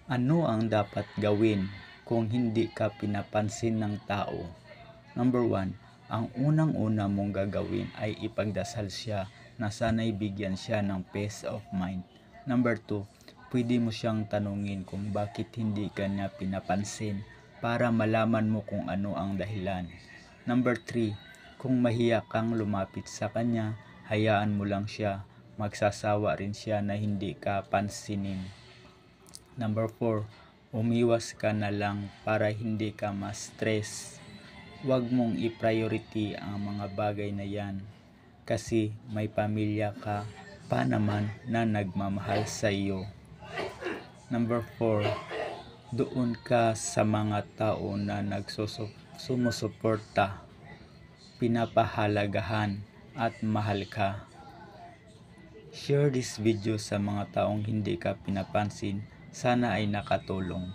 Ano ang dapat gawin kung hindi ka pinapansin ng tao? Number 1, ang unang-una mong gagawin ay ipagdasal siya na sana'y bigyan siya ng peace of mind. Number 2, pwede mo siyang tanungin kung bakit hindi ka niya pinapansin para malaman mo kung ano ang dahilan. Number 3, kung mahiya kang lumapit sa kanya, hayaan mo lang siya. Magsasawa rin siya na hindi ka pansinin. Number 4, umiwas ka na lang para hindi ka ma-stress. Huwag mong i-priority ang mga bagay na yan kasi may pamilya ka pa naman na nagmamahal sa iyo. Number 4, doon ka sa mga tao na sumusuporta, pinapahalagahan at mahal ka. Share this video sa mga taong hindi ka pinapansin. Sana ay nakatulong.